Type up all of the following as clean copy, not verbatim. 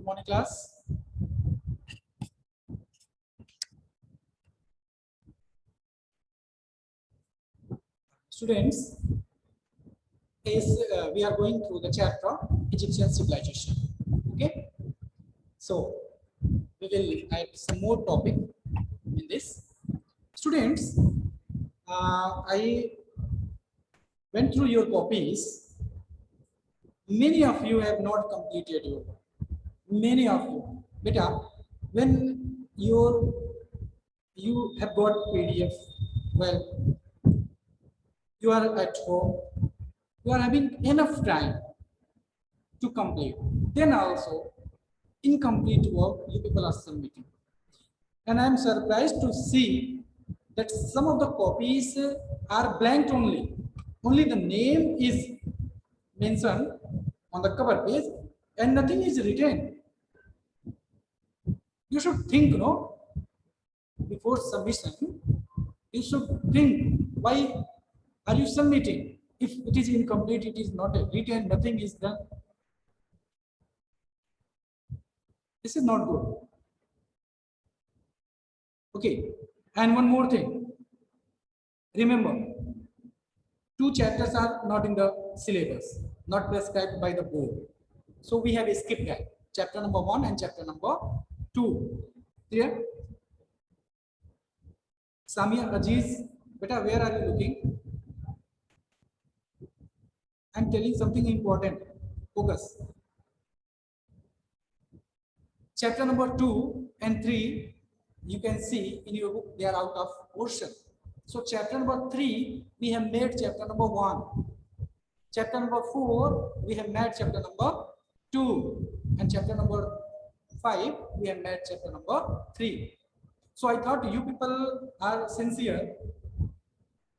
morning class. Students, we are going through the chapter Egyptian civilization. Okay, so we will add some more topic in this. Students, I went through your copies. Many of you have not completed your work. Many of you, beta, when you have got PDF, well, you are at home, you are having enough time to complete. Then also, incomplete work you people are submitting. And I am surprised to see that some of the copies are blank only. Only the name is mentioned on the cover page and nothing is written. You should think, no? Before submission, you should think, why are you submitting? If it is incomplete, it is not written, nothing is done. This is not good. Okay, and one more thing. Remember, 2 chapters are not in the syllabus, not prescribed by the board. So we have skipped that. Chapter number 1 and chapter number 2. Clear? Samia, Aziz, beta, where are you looking? I'm telling something important. Focus. Chapter number 2 and 3, you can see in your book, they are out of portion. So chapter number 3, we have made chapter number 1. Chapter number 4, we have made chapter number 2. And chapter number 5, we have made chapter number 3. So I thought you people are sincere.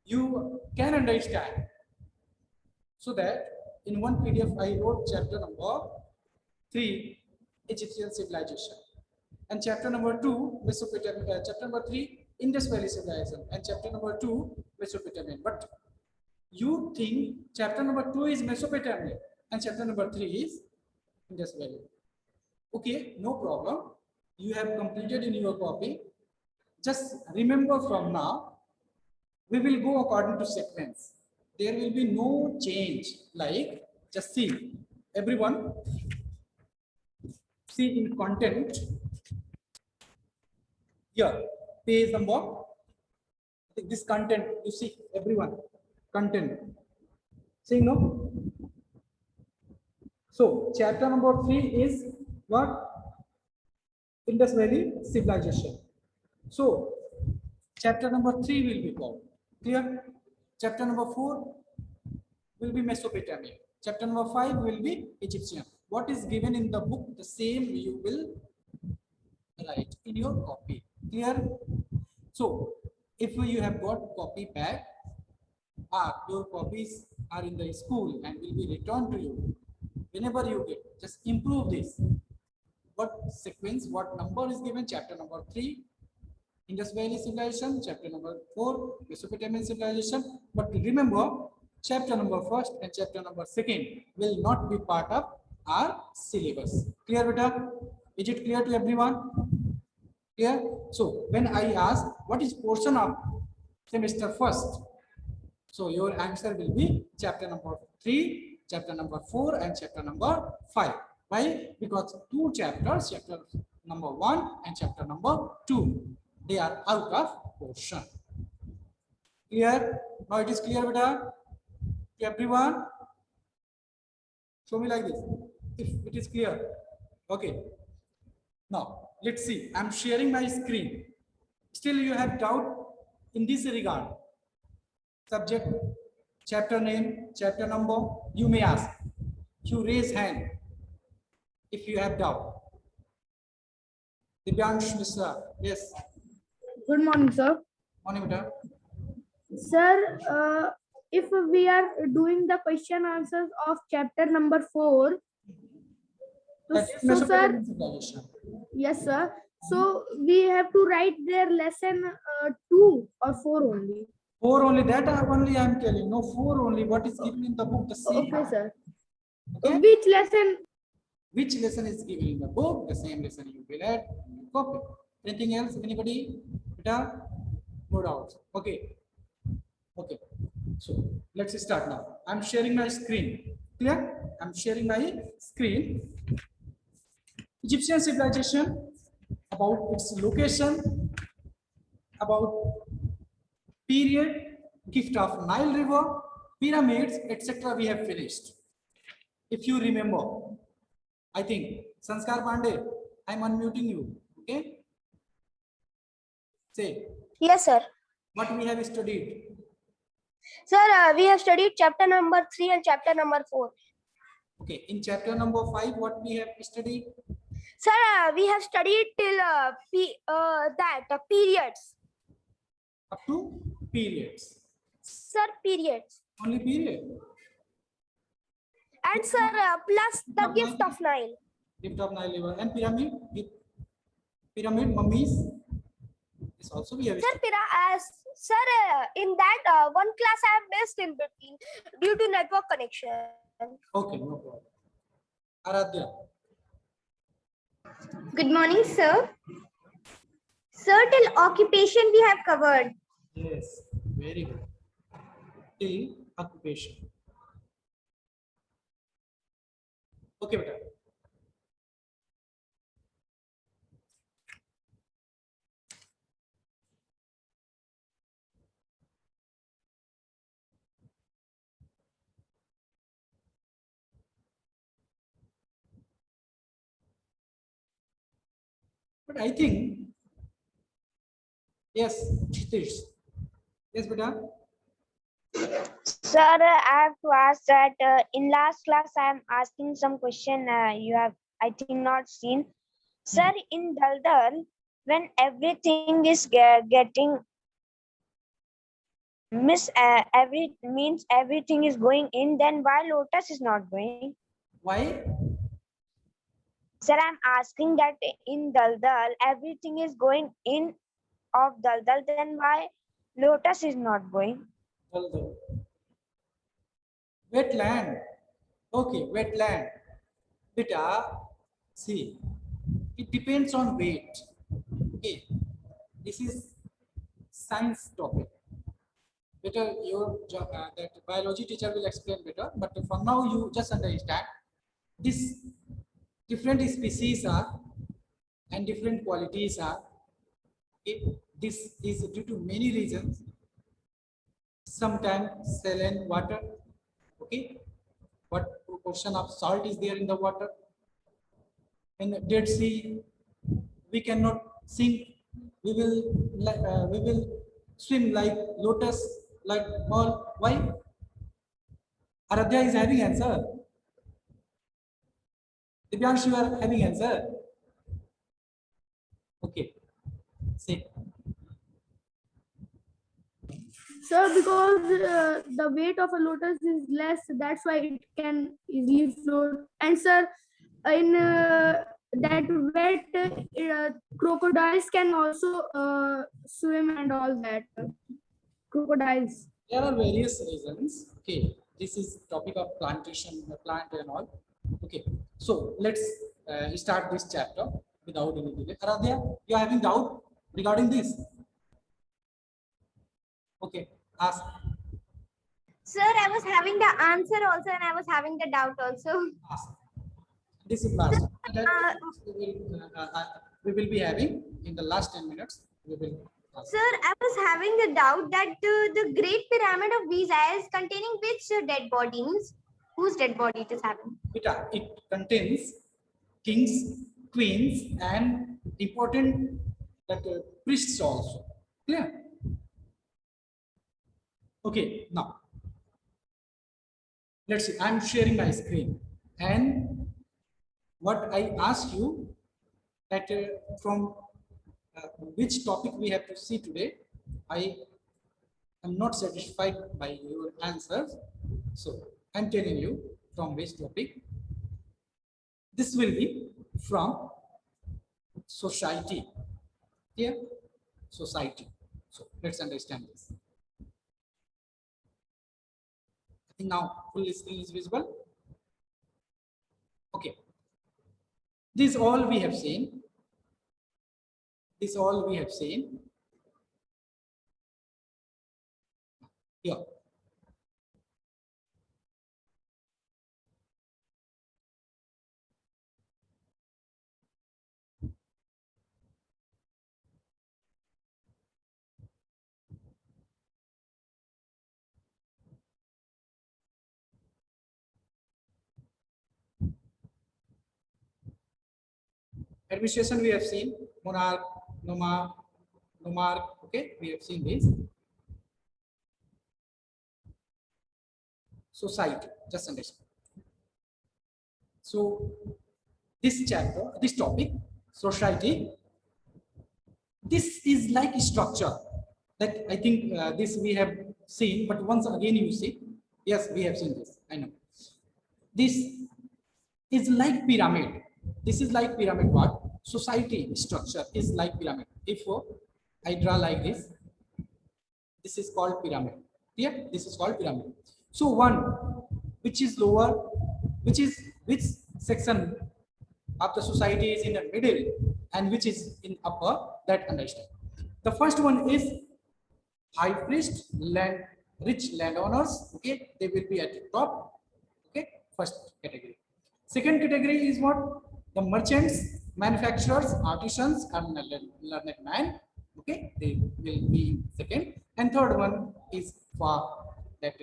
You can understand. So that in one PDF, I wrote chapter number 3, Egyptian civilization. And chapter number 2, Mesopotamia. Chapter number 3, Indus Valley civilization. And chapter number 2, Mesopotamia. But you think chapter number 2 is Mesopotamia and chapter number 3 is Indus Valley. Okay, no problem. You have completed in your copy. Just remember from now, we will go according to sequence. There will be no change. Like, just see, everyone, see in content. Here, page number. This content, you see, everyone, content. See, no? So, chapter number 3 is what? Indus Valley civilization. So, chapter number 3 will be called. Clear? Chapter number 4 will be Mesopotamia. Chapter number 5 will be Egyptian. What is given in the book, the same you will write in your copy. Clear? So, if you have got copy back, your copies are in the school and will be returned to you. Whenever you get, just improve this. What sequence, what number is given? Chapter number 3, Indus Valley civilization. Chapter number 4, Mesopotamian civilization. But remember, chapter number 1st and chapter number 2nd will not be part of our syllabus. Clear, beta? Is it clear to everyone? Clear? So when I ask what is portion of semester 1st, so your answer will be chapter number 3, chapter number 4, and chapter number 5. Why? Because 2 chapters, chapter number 1 and chapter number 2, they are out of portion. Clear? Now it is clear, beta, to everyone. Show me like this, if it is clear. Okay. Now let's see. I'm sharing my screen. Still, you have doubt in this regard. Subject, chapter name, chapter number. You may ask. You raise hand if you have doubt. Divyansh Mishra, yes. Good morning, sir. Morning, beta. Sir, if we are doing the question answers of chapter number 4, That is so sir, Mesopotamian civilization. yes, sir. So we have to write their lesson 2 or 4 only. 4 only. That only I am telling. No, 4 only. What is given in the book, the same. Okay, sir. Okay? Which lesson Which lesson is given in the book, the same lesson you will add in your copy. Anything else? Anybody? Beta? No doubts. Okay. Okay. So let's start now. I'm sharing my screen. Clear? I'm sharing my screen. Egyptian civilization, about its location, about period, gift of Nile River, pyramids, etc. we have finished. If you remember, I think Sanskar Pandey, I'm unmuting you. Okay? Say Yes, sir. what we have studied. Sir, we have studied chapter number 3 and chapter number 4. Okay, in chapter number 5, what we have studied? Sir, we have studied till periods. Up to periods. Sir, periods. Only period. And sir, plus the Of gift Nile. of Nile. Gift of Nile River and pyramid. Pyramid, mummies. This also we have Sir, studied. sir, in that one class I have missed in between due to network connection. Okay, no problem. Aradhya. Good morning, sir. Sir, till occupation we have covered. Yes, very good. Till occupation. Okay, beta. But I think, yes, Jitish. Yes, beta. Sir, I have to ask that in last class I am asking some question you have I think not seen. Sir, in Daldal, when everything is getting every means everything is going in, then why Lotus is not going? Why? Sir, I'm asking that in Daldal everything is going in of Daldal, then why Lotus is not going? Although. Wetland. Okay, wetland. Beta, see, it depends on weight. Okay, this is science topic. Better your that biology teacher will explain better. But for now, you just understand this different species are and different qualities are. Okay, this is due to many reasons. Sometimes saline water. Okay, what proportion of salt is there in the water? In the Dead Sea, we cannot sink. We will swim like lotus, like ball. Why? Aradhya is having answer. Divyansh, you are having answer. Okay. Say. Sir, because the weight of a lotus is less, that's why it can easily float. And sir, in that wet, crocodiles can also swim and all that. Crocodiles. There are various reasons. Okay. This is topic of plantation, plant and all. Okay. So let's start this chapter without any delay. Aradhya, you are having doubt regarding this? Okay. Ask. Sir, I was having the answer also and I was having the doubt also. Ask. This is last. We will be having in the last 10 minutes. We will ask. Sir, I was having the doubt that the Great Pyramid of Giza is containing which dead body means whose dead body it is having? It contains kings, queens, and important priests also. Clear? Okay, now let's see. I'm sharing my screen, and what I ask you that from which topic we have to see today, I am not satisfied by your answers, so I'm telling you from which topic. This will be from society. Here, society. So let's understand this. I think now full screen is visible. Okay. This all we have seen. This all we have seen. Here. Administration we have seen, monarch, nomarch, okay, we have seen this. Society, just understand. So this chapter, this topic, society, this is like a structure that I think this we have seen, but once again you see, yes, we have seen this, I know. This is like pyramid. This is like pyramid. What? Society structure is like pyramid. If I draw like this is called pyramid. Yeah, this is called pyramid. So one which is lower, which section of the society is in the middle and which is in upper, that understand. The first one is high priest, rich landowners. Okay, they will be at the top. Okay, first category. Second category is what? The merchants, manufacturers, artisans, and learned man. Okay, they will be second. And third one is for that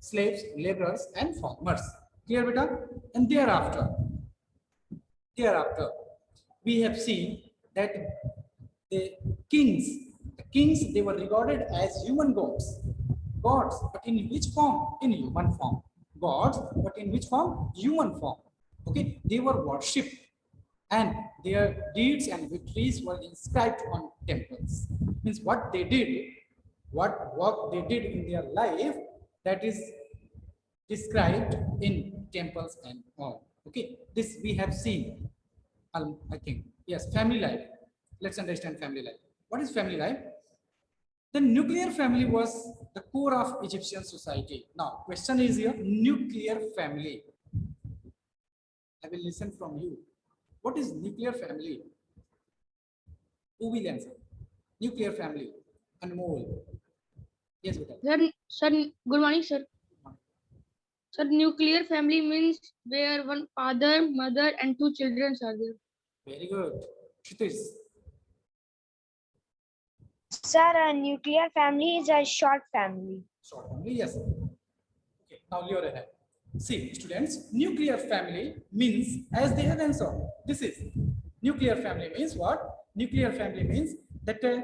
slaves, laborers, and farmers. Clear, beta? And thereafter, we have seen that the kings, they were regarded as human gods. Gods, but in which form? In human form. Gods, but in which form? Human form. Okay, they were worshipped and their deeds and victories were inscribed on temples. Means what they did, what work they did in their life, that is described in temples and all. Okay, this we have seen. I think, yes, family life. Let's understand family life. What is family life? The nuclear family was the core of Egyptian society. Now, question is here, nuclear family. I will listen from you. What is nuclear family? Who will answer? Nuclear family. Anmol. Yes, beta. Sir, good morning, sir. Sir, nuclear family means where one father, mother, and two children are there. Very good. Kshitish. Sir, a nuclear family is a short family. Short family, yes. Okay, now Leo ahead. See, students, nuclear family means, as they have answered, this is nuclear family means what? Nuclear family means that the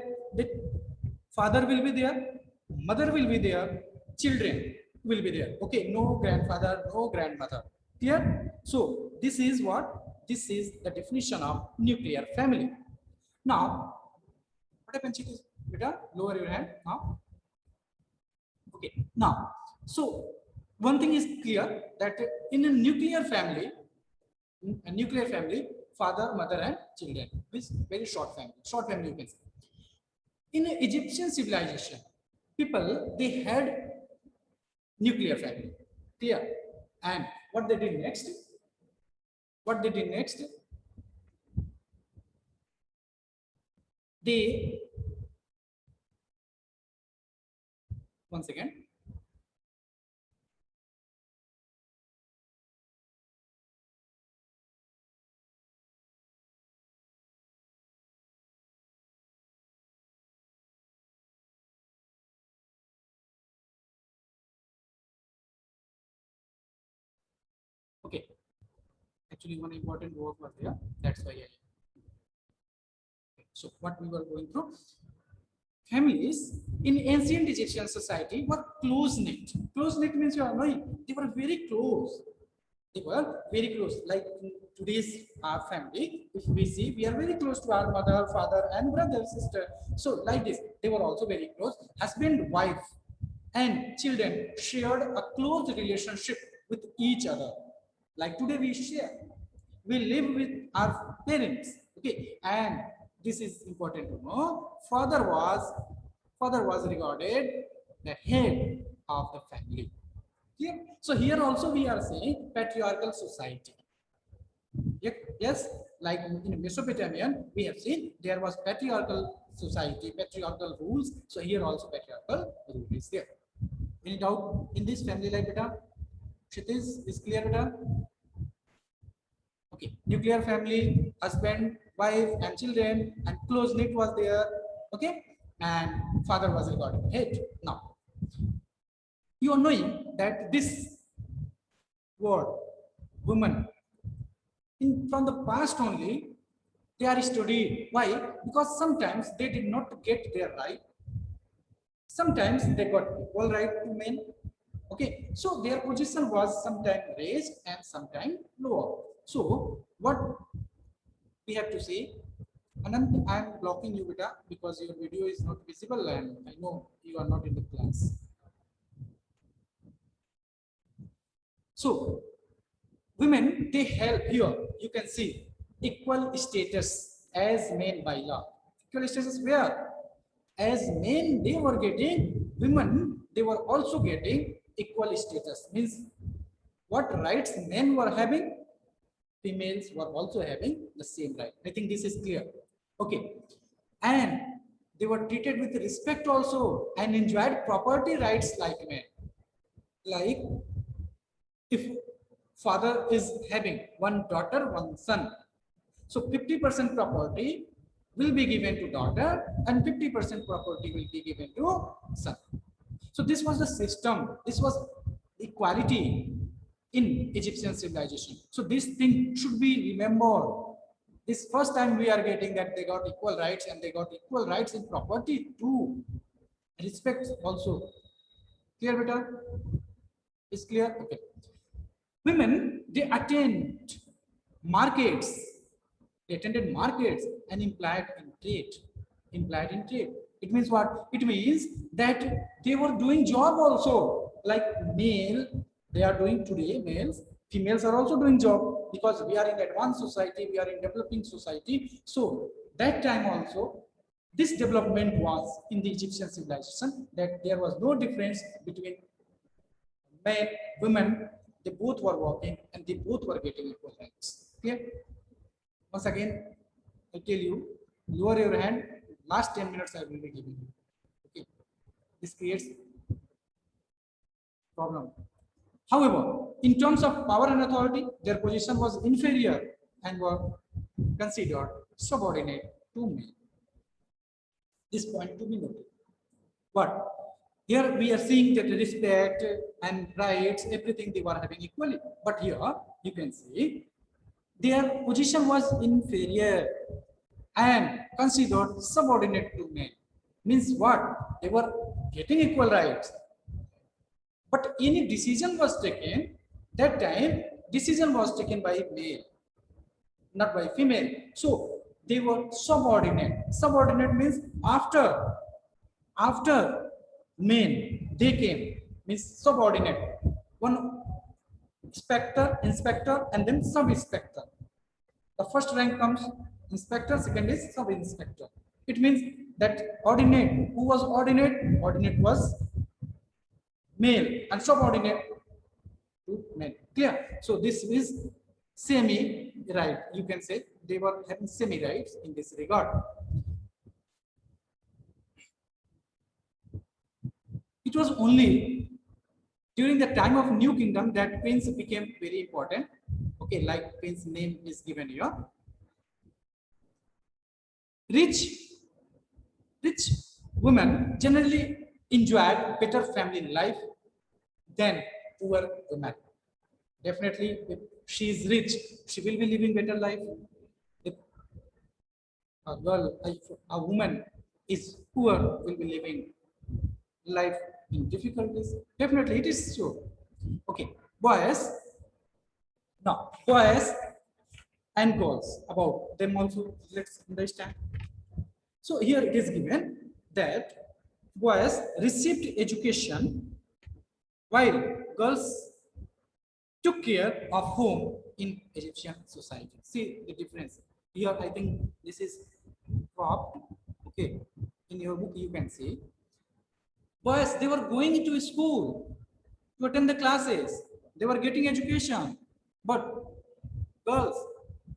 father will be there, mother will be there, children will be there. Okay, no grandfather, no grandmother. Clear? So this is what? This is the definition of nuclear family. Now, what happens is, beta, lower your hand now. Okay, now, so one thing is clear that in a nuclear family, father, mother, and children is very short family you can say. In Egyptian civilization, people, they had nuclear family. Clear? And what they did next? They, once again, okay, actually one important work was there, that's why so what we were going through, families in ancient Egyptian society were close knit. Close knit means you are knowing they were very close. They were very close. Like in today's our family, if we see, we are very close to our mother, father, and brother, sister. So like this, they were also very close. Husband, wife, and children shared a close relationship with each other. Like today we share. We live with our parents. Okay, and this is important to know. Father was regarded the head of the family. Yeah. So here also we are saying patriarchal society. Yes, like in Mesopotamian, we have seen there was patriarchal society, patriarchal rules. So here also patriarchal rule is there. Any doubt in this family life, beta? Kshitiz, is clear, beta? Okay, nuclear family, husband, wife, and children, and close knit was there. Okay, and father was regarded head. Now, you are knowing that this word, woman, from the past only, they are studied. Why? Because sometimes they did not get their right. Sometimes they got equal right to men. Okay, so their position was sometimes raised and sometimes lower. So what we have to say, Anand, I am blocking you, beta, because your video is not visible and I know you are not in the class. So women, they help here. You can see equal status as men by law. Equal status where? As men, they were getting, women, they were also getting equal status. Means what rights men were having, females were also having the same right. I think this is clear. Okay. And they were treated with respect also and enjoyed property rights like men. Like if father is having one daughter, one son, so 50% property will be given to daughter and 50% property will be given to son. So this was the system. This was equality in Egyptian civilization. So this thing should be remembered. This first time we are getting that they got equal rights and they got equal rights in property too. Respect also. Clear, beta? Is clear? Okay. Women, they attend markets. They attended markets and implied in trade. Implied in trade. It means what? It means that they were doing job also. Like male, they are doing today, males. Females are also doing job because we are in advanced society, we are in developing society. So that time also, this development was in the Egyptian civilization that there was no difference between men, women. They both were working and they both were getting equal rights. Clear? Once again, I tell you, lower your hand. Last 10 minutes I will be giving you. Okay. This creates problem. However, in terms of power and authority, their position was inferior and were considered subordinate to men. This point to be noted. But here we are seeing that respect and rights, everything they were having equally. But here you can see their position was inferior and considered subordinate to men. Means what? They were getting equal rights. But any decision was taken, that time decision was taken by male, not by female. So they were subordinate. Subordinate means after men, they came, means subordinate. One inspector, and then sub-inspector. The first rank comes inspector, second is sub-inspector. It means that ordinate, who was ordinate? Ordinate was male and subordinate to men. Clear? So this is semi-right. You can say they were having semi-rights in this regard. It was only during the time of New Kingdom that queens became very important. Okay, like queen's name is given here. Rich women generally enjoyed better family life than poor women. Definitely, if she is rich, she will be living better life. If a girl, a woman is poor, will be living life in difficulties. Definitely, it is true. Okay, boys. Now, boys and girls, about them also, let's understand. So here it is given that boys received education while girls took care of home in Egyptian society. See the difference. Here I think this is cropped. Okay, in your book you can see. Boys, they were going into school to attend the classes. They were getting education. But girls,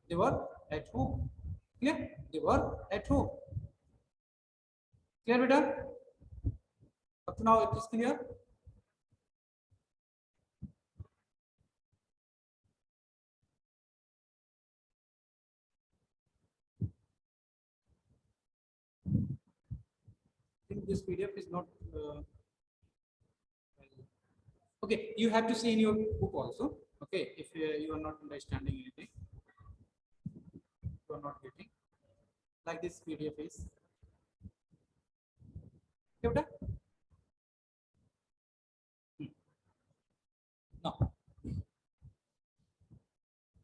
they were at home. Clear? They were at home. Clear, beta? Up to now it is clear. I think this PDF is not. Okay, you have to see in your book also. Okay, if you are not understanding anything, you are not getting like this PDF is. Okay, beta?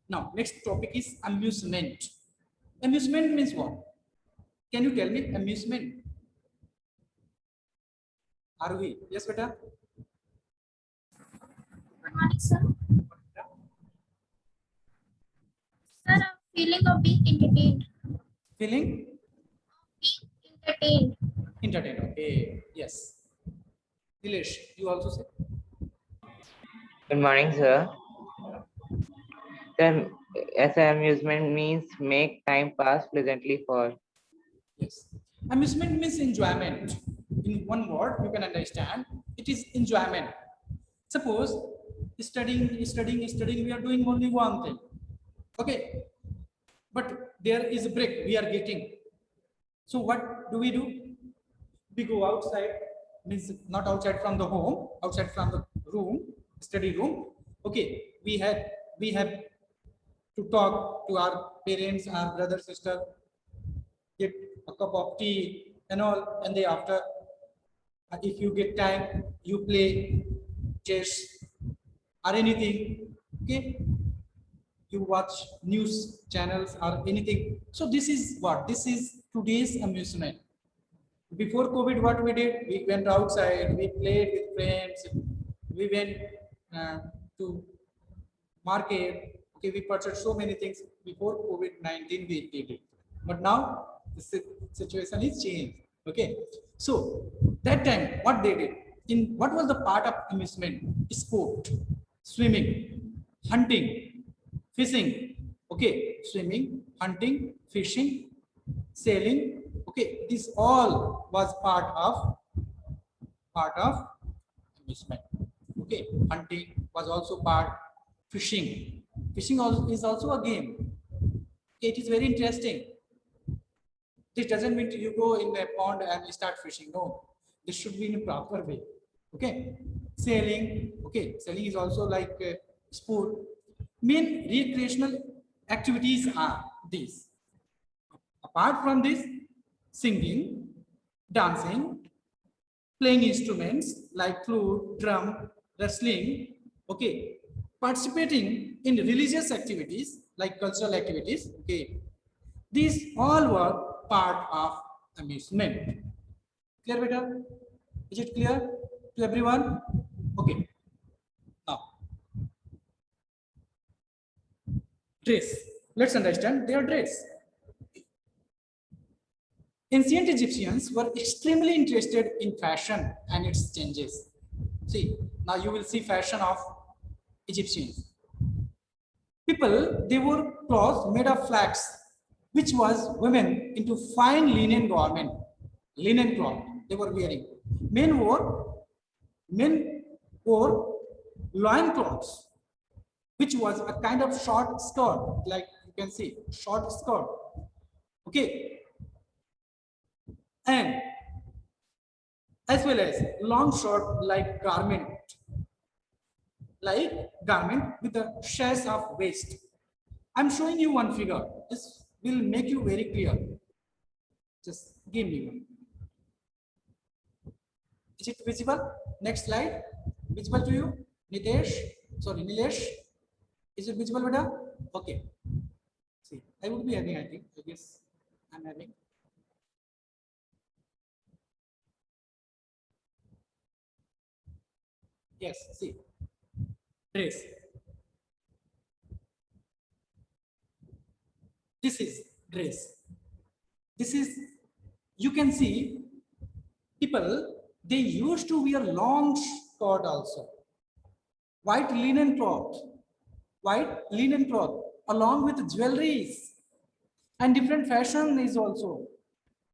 Now, next topic is amusement. Amusement means what? Can you tell me amusement? Are we? Yes, beta. Good morning, sir. Sir, a feeling of being entertained. Feeling Being entertained. entertained. Okay. Yes. Nilesh, you also say. Good morning, sir. Sir, as an amusement means make time pass pleasantly for. Yes. Amusement means enjoyment. In one word, you can understand. It is enjoyment. Suppose studying, we are doing only one thing. Okay. But there is a break we are getting. So what do? We go outside, means not outside from the home, outside from the room, study room. Okay. We have to talk to our parents, our brother, sister, get a cup of tea and all, and they after, if you get time, you play chess or anything. Okay, you watch news channels or anything. So this is what? This is today's amusement. Before COVID, what we did? We went outside, we played with friends, we went to market. Okay, we purchased so many things. Before COVID-19, we did it. But now the situation is changed. Okay, so that time, what they did? In what was the part of amusement? Sport, swimming, hunting, fishing. Okay, swimming, hunting, fishing, sailing. Okay, this all was part of amusement. Okay, hunting was also part. Fishing also is also a game. Okay, it is very interesting. This doesn't mean you go in a pond and start fishing. No, this should be in a proper way. Okay, sailing. Okay, sailing is also like a sport. Main recreational activities are these. Apart from this, singing, dancing, playing instruments like flute, drum, wrestling. Okay, participating in religious activities like cultural activities. Okay, these all were part of amusement. Clear, beta? Is it clear to everyone? Okay. Now, dress. Let's understand their dress. Ancient Egyptians were extremely interested in fashion and its changes. See, now you will see fashion of Egyptians. People, they wore clothes made of flax, which was woven into fine linen garment, linen cloth they were wearing. Men wore loin cloths, which was a kind of short skirt, like you can see, short skirt. Okay. And as well as long short like garment with the shares of waist. I'm showing you one figure. This will make you very clear. Just give me one. Is it visible? Next slide. Visible to you? Nilesh. Is it visible, beta? Okay. See, I would be having, I think. I guess I'm having. Yes, see. Dress. This is dress. This is, you can see, people, they used to wear long skirt also. White linen cloth along with jewelries. and different fashion is also.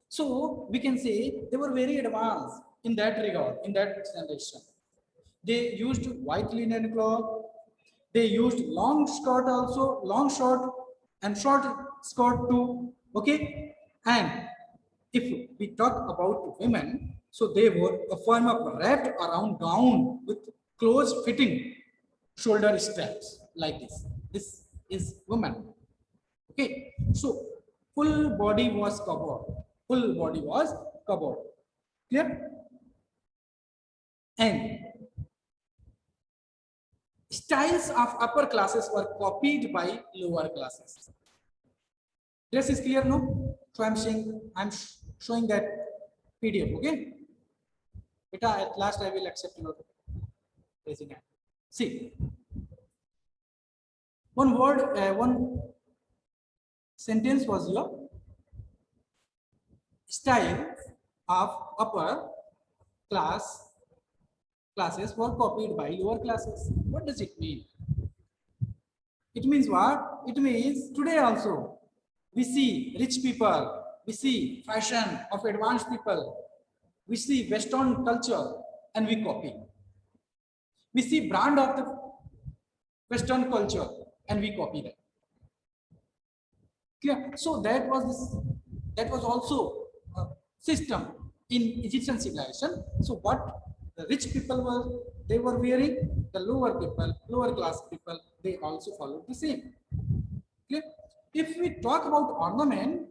So we can say they were very advanced in that regard, in that generation. They used white linen cloth. They used long skirt also, long short and short skirt too. Okay, and if we talk about women, so they wore a form of wrapped around gown with close fitting shoulder straps like this. This is woman. Okay, so full body was covered. Full body was covered. Clear? And styles of upper classes were copied by lower classes. This is clear, no? So I'm showing that PDF. Okay. Beta, at last I will accept your raising hand. See, one word, one sentence was your style of upper classes were copied by lower classes. What does it mean? It means what? It means today also we see rich people, we see fashion of advanced people, we see Western culture and we copy. We see brand of the Western culture and we copy that. Clear? So that was also a system in Egyptian civilization. So what the rich people they were wearing, the lower people, lower class people, they also followed the same. Clear? If we talk about ornament,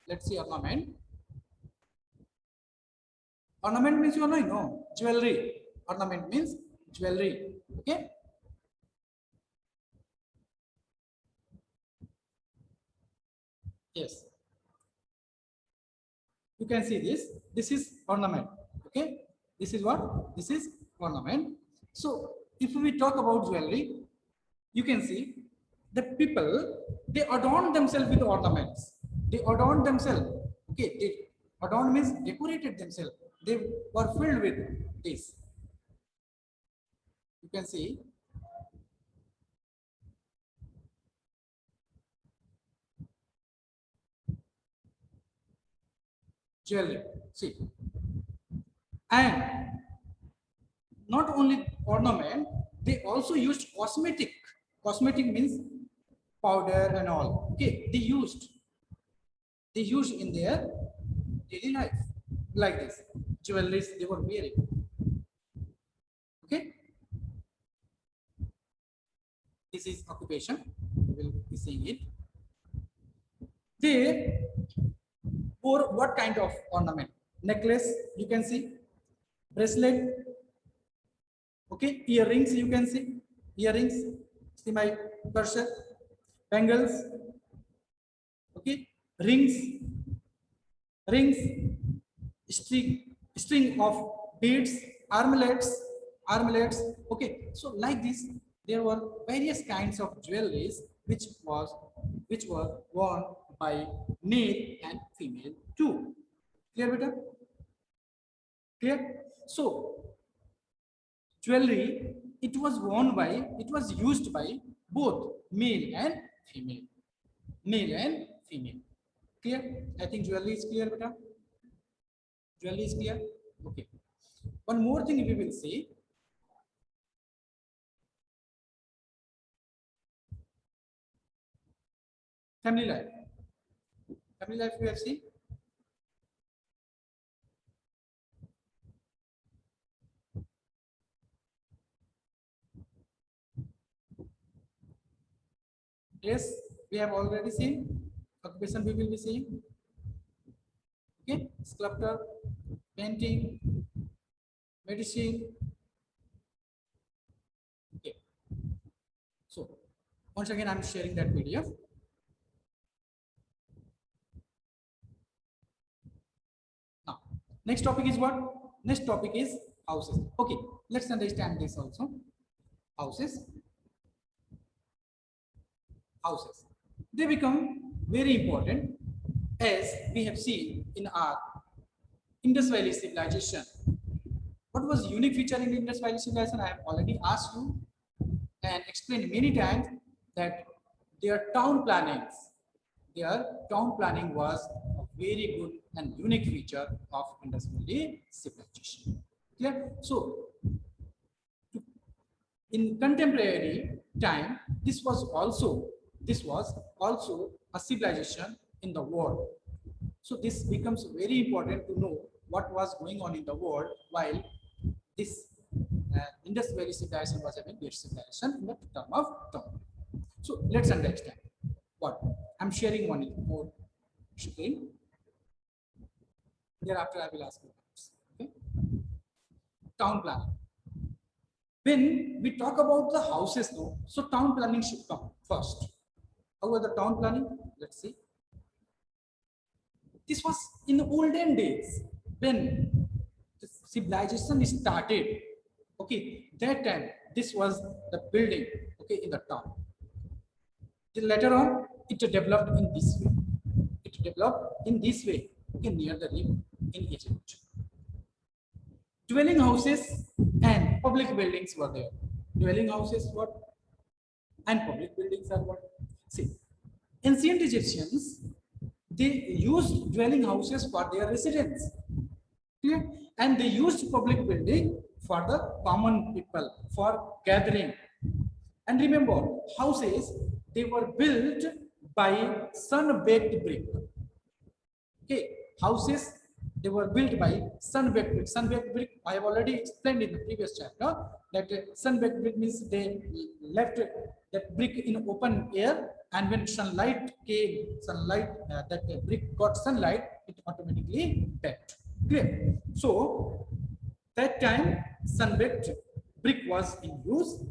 let's see ornament. Ornament means you know jewelry. Ornament means jewelry. Okay. Yes. You can see this. This is ornament. Okay. This is what? This is ornament. So if we talk about jewelry, you can see the people, they adorn themselves with ornaments. They adorn themselves. Okay. They adorn means decorated themselves. They were filled with this. You can see. Jewelry. See. And not only ornament, they also used cosmetic. Cosmetic means powder and all. Okay, they used in their daily life like this. Jewelries they were wearing. Okay, this is occupation. We will be seeing it. They wore what kind of ornament? Necklace, you can see. Bracelet. Okay, earrings, you can see. Earrings. See my cursor. Bangles. Okay, rings. String of beads, armlets. Okay, so like this, there were various kinds of jewelries which were worn by male and female too. Clear, beta? Clear? So jewelry, it was used by both male and female. Clear? I think jewelry is clear, beta. Jewelry is clear. Okay. One more thing we will see. Family life. Family life we have seen. Yes, we have already seen. Occupation we will be seeing. Okay, sculptor, painting, medicine. Okay. So once again, I'm sharing that PDF. Now, next topic is what? Next topic is houses. Okay, let's understand this also. Houses. They become very important as we have seen in our Indus Valley civilization. What was unique feature in Indus Valley civilization? I have already asked you and explained many times that their town plannings, their town planning was a very good and unique feature of Indus Valley civilization. Clear? So, in contemporary time, this was also a civilization in the world. So this becomes very important to know what was going on in the world while this Indus Valley civilization was having their civilization in the term of town. So let's understand what I'm sharing one more screen. Thereafter, I will ask you. Okay. Town planning. When we talk about the houses, though, so town planning should come first. How was the town planning? Let's see. This was in the olden days when the civilization started. Okay, that time this was the building. Okay, in the town. Then later on, it developed in this way. It developed in this way. Okay, near the river in Egypt. Dwelling houses and public buildings were there. Dwelling houses what? And public buildings are what? See, ancient Egyptians, they used dwelling houses for their residence. Clear? And they used public building for the common people, for gathering. And remember, houses, they were built by sun-baked brick. Okay, houses, they were built by sun-baked brick. Sun-baked brick, I have already explained in the previous chapter that sun-baked brick means they left that brick in open air, and when sunlight came, that brick got sunlight, it automatically bent. Clear? So that time sun-baked brick was in use,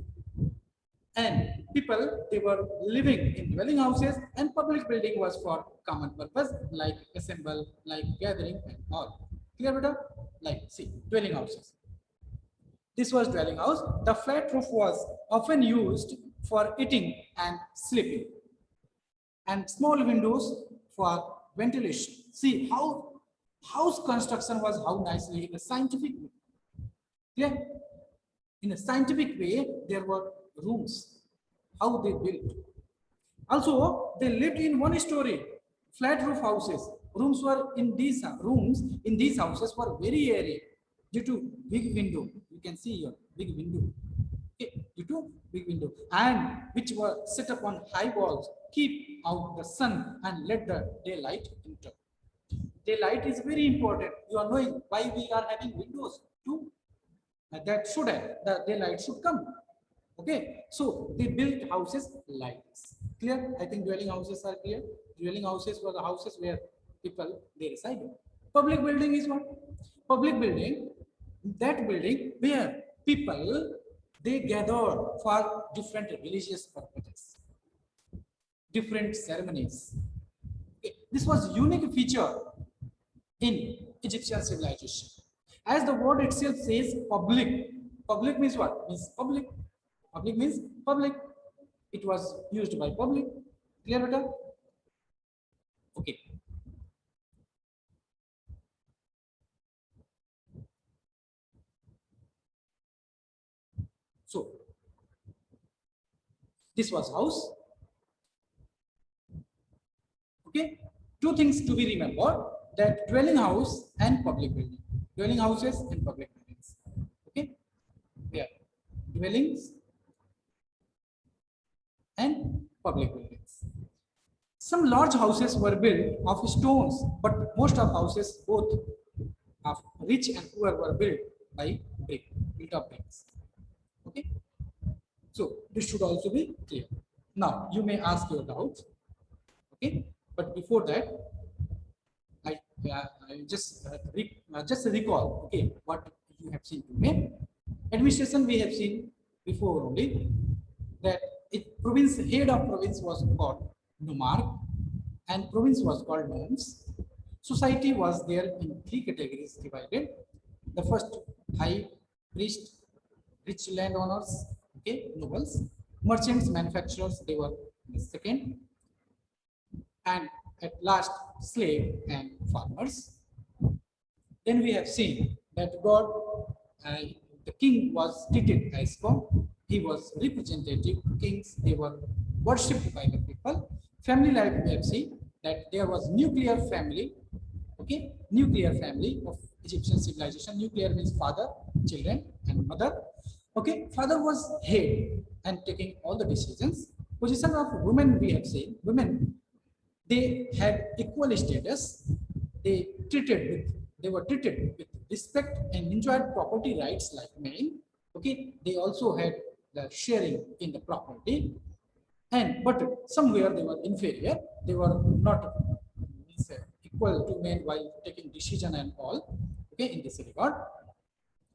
and people, they were living in dwelling houses, and public building was for common purpose like assemble, like gathering and all. Clear, beta? Like see, dwelling houses. This was dwelling house. The flat roof was often used for eating and sleeping, and small windows for ventilation. See how house construction was, how nicely in a scientific way. Clear? In a scientific way, there were rooms, how they built. Also, they lived in one story, flat roof houses. Rooms were in these houses were very airy due to big window. You can see here, big window. Okay, due to big window, and which were set up on high walls, keep out the sun and let the daylight enter. Daylight is very important. You are knowing why we are having windows too. That should have, the daylight should come. Okay, so they built houses like this. Clear? I think dwelling houses are clear. Dwelling houses were the houses where people, they resided. Public building is what? Public building, that building where people, they gathered for different religious purposes, different ceremonies. Okay. This was unique feature in Egyptian civilization. As the word itself says, public. Public means what? Means public. Public means public. It was used by public. Clear, beta? Okay. So, this was house. Okay. Two things to be remembered, that dwelling house and public building. Dwelling houses and public buildings. Okay. Yeah. Dwellings and public buildings. Some large houses were built of stones, but most of houses, both of rich and poor, were built by brick, built of bricks. Okay. So this should also be clear. Now you may ask your doubts. Okay. But before that, I just recall, okay, what you have seen today. Administration we have seen before only, that head of province was called nomarch, and province was called nomes. Society was there in three categories divided. The first, high priest, rich landowners, okay, nobles, merchants, manufacturers, they were the second, and at last slave and farmers. Then we have seen that God, the king was treated as God. He was representative. Kings, they were worshipped by the people. Family life we have seen. that there was nuclear family. Okay, nuclear family of Egyptian civilization. Nuclear means father, children, and mother. Okay, father was head and taking all the decisions. Position of women, we have seen women, they had equal status. They were treated with respect and enjoyed property rights like men. Okay, they also had the sharing in the property, and but somewhere they were inferior. They were not equal to men while taking decision and all. Okay, in this regard.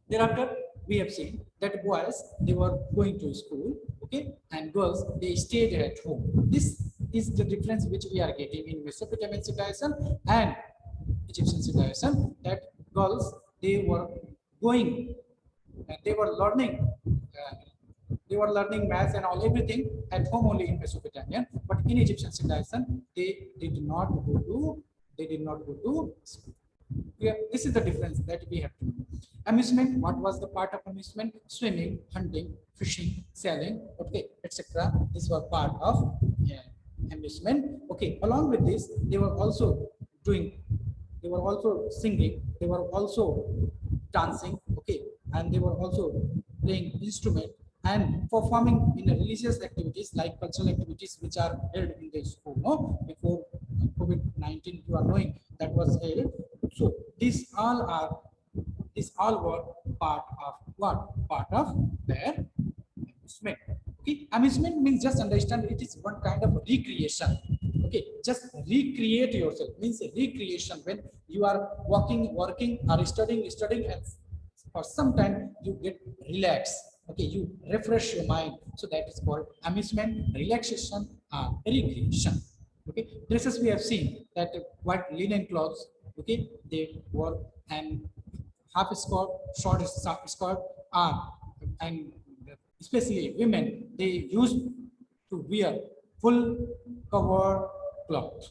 Thereafter, we have seen that boys, they were going to school, okay, and girls, they stayed at home. This is the difference which we are getting in Mesopotamian civilization and Egyptian civilization, that girls, they were going and they were learning maths and all everything at home only in Mesopotamian, but in Egyptian civilization, they did not go to school. Yeah, this is the difference that we have to know. Amusement, what was the part of amusement? Swimming, hunting, fishing, sailing, okay, etc. These were part of amusement. Okay, along with this, they were also singing, they were also dancing, okay, and they were also playing instrument and performing in religious activities like cultural activities which are held in the school. No, before COVID-19, you are knowing that was held. So these all were part of what? Part of their amusement. Okay, amusement means, just understand, it is one kind of recreation. Okay, just recreate yourself means recreation. When you are working, or studying, and for some time you get relaxed. Okay, you refresh your mind. So that is called amusement, relaxation, recreation. Okay, dresses, we have seen that white linen clothes. Okay, they wore, and half skirt, short skirt, and especially women, they used to wear full cover cloth.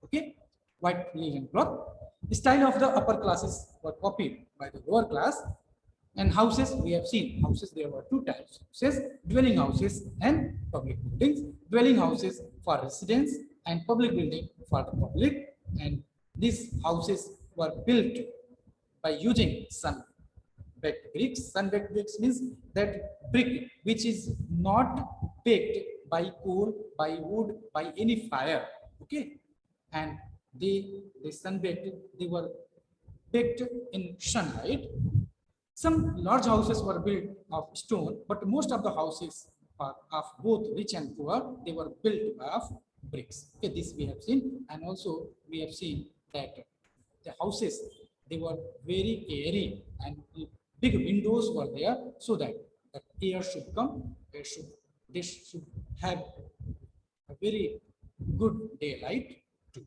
Okay, white linen cloth. The style of the upper classes were copied by the lower class. And houses, we have seen houses, there were two types: houses, dwelling houses and public buildings. Dwelling houses for residents and public building for the public. And these houses were built by using sun-baked bricks. Sun-baked bricks means that brick which is not baked by coal, by wood, by any fire. Okay, and the sun-baked, they were baked in sunlight. Some large houses were built of stone, but most of the houses are of both rich and poor, they were built of bricks. Okay, this we have seen, and also we have seen that the houses, they were very airy, and big windows were there, so that the air should come. They should have a very good daylight too.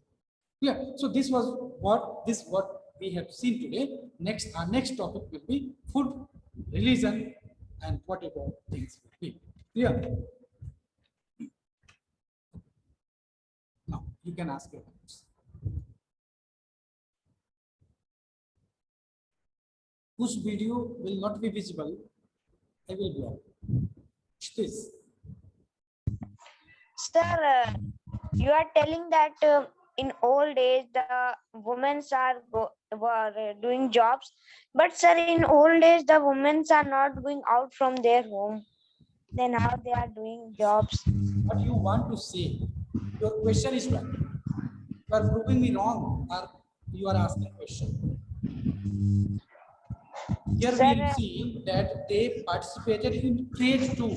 Yeah. So this was what we have seen today. Next, our next topic will be food, religion, and whatever things will be. Yeah. Now you can ask your questions. Whose video will not be visible, I will block. This. Sir, you are telling that in old days the women were doing jobs, but sir, in old days the women are not going out from their home. Then how they are doing jobs? What you want to say? Your question is right. You are proving me wrong, or you are asking question. Here Sir, we see that they participated in trade too.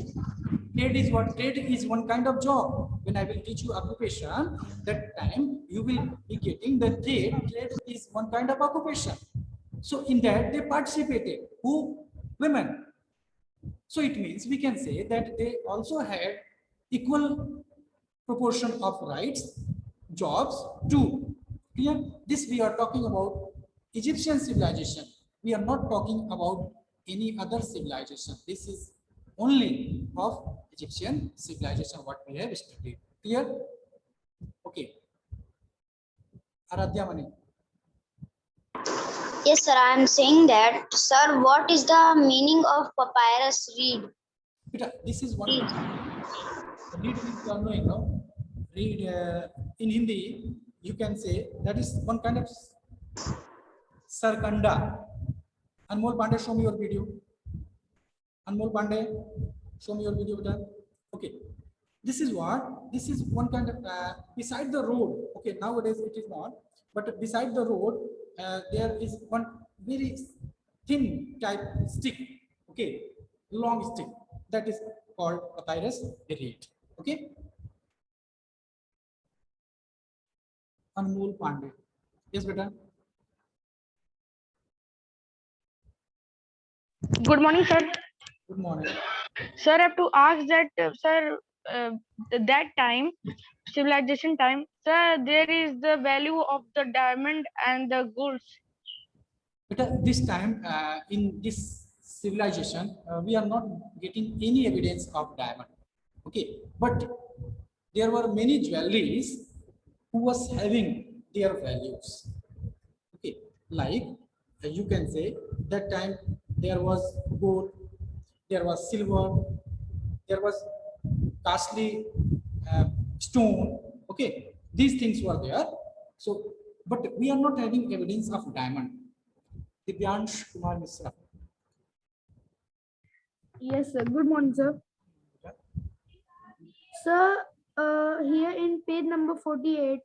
Trade is what? Trade is one kind of job. When I will teach you occupation, that time you will be getting the trade. Trade is one kind of occupation. So in that they participated. Who? Women. So it means we can say that they also had equal proportion of rights, jobs too. Clear? This we are talking about Egyptian civilization. We are not talking about any other civilization. This is only of Egyptian civilization what we have studied. Clear? Okay. Aradhya Mani. Yes, sir. I am saying that, sir. What is the meaning of papyrus reed? Beta, this is one. Read means you are knowing, no? Read in Hindi, you can say that is one kind of Sarkanda. Anmol Pandey, show me your video. Anmol Pandey, show me your video. Okay, this is what, this is one kind of beside the road. Okay, nowadays it is not, but beside the road there is one very thin type stick. Okay, long stick, that is called papyrus reed. Okay, Anmol Pandey, yes beta. Good morning, sir. Good morning. Sir, I have to ask that, sir, that time, civilization time, sir, there is the value of the diamond and the goods. But this time in this civilization, we are not getting any evidence of diamond. Okay, but there were many jewelries who was having their values. Okay, like you can say that time there was gold, there was silver, there was costly stone. Okay, these things were there. So, but we are not having evidence of diamond. Divyansh Kumar Misra. Yes, sir. Good morning, sir. Sir, here in page number 48,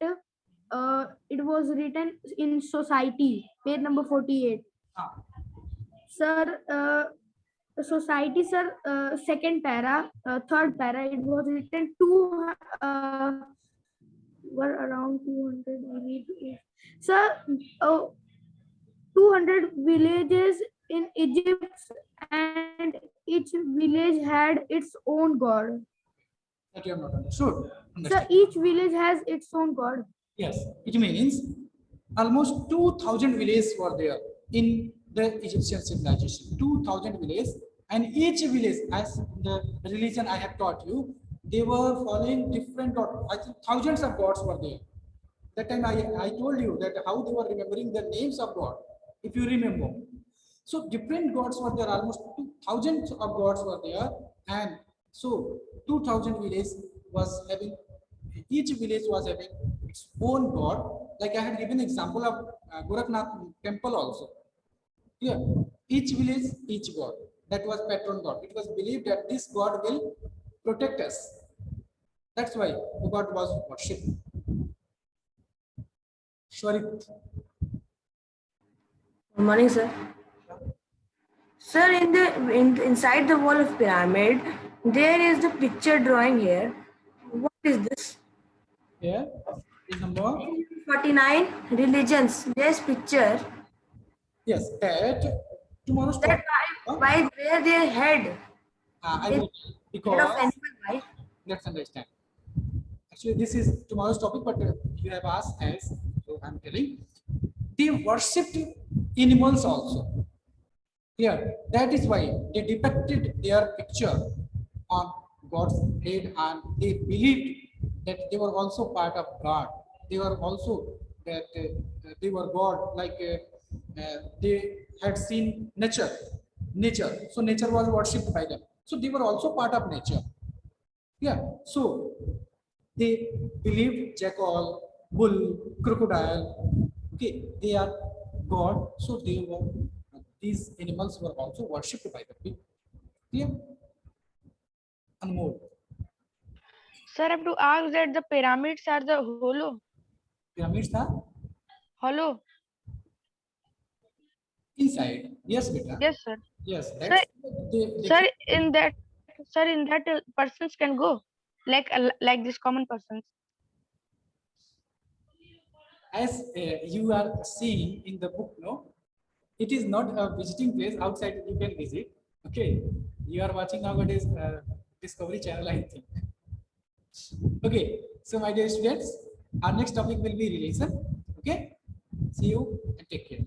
it was written in society, page number 48. Ah, Sir, society, sir, second para, third para, it was written were around 200. We need to, sir, 200 villages in Egypt, and each village had its own god. that you have not understood. Sir, Understand? each village has its own god. Yes, it means almost 2,000 villages were there in the Egyptian civilization. 2,000 villages, and each village, as the religion I have taught you, they were following different god. I think thousands of gods were there. That time I told you that how they were remembering the names of God, if you remember. So different gods were there, almost 2,000 of gods were there, and so 2,000 villages was having, each village was having its own god. Like I had given example of Gorakhnath temple also. Here, each village, each god. That was patron god. It was believed that this god will protect us. That's why the god was worshipped. Shwarit. Good morning, sir. Sir, inside the wall of pyramid, there is the picture drawing here. What is this? Here is number. 49 religions. There's picture. Yes, that tomorrow's That why wear their head? I will, Head of because animal, right? let's understand. Actually, this is tomorrow's topic, but you have asked as, so I'm telling. They worshipped animals also. Here, that is why they depicted their picture on God's head, and they believed that they were also part of God. They were also that they were God, like they had seen nature. So nature was worshipped by them. So they were also part of nature. Yeah. So they believed jackal, bull, crocodile. Okay, they are God. So they were, these animals were also worshipped by the people. Yeah. Anmol. Sir, I have to ask that the pyramids are the hollow. Pyramids are Hollow. inside. Yes, beta. Yes, sir. Yes. That's Sir, in that, persons can go, like this common persons. as you are seeing in the book, no, it is not a visiting place. Outside you can visit. Okay, you are watching nowadays Discovery Channel, I think. Okay, so my dear students, our next topic will be relation. Okay, see you and take care.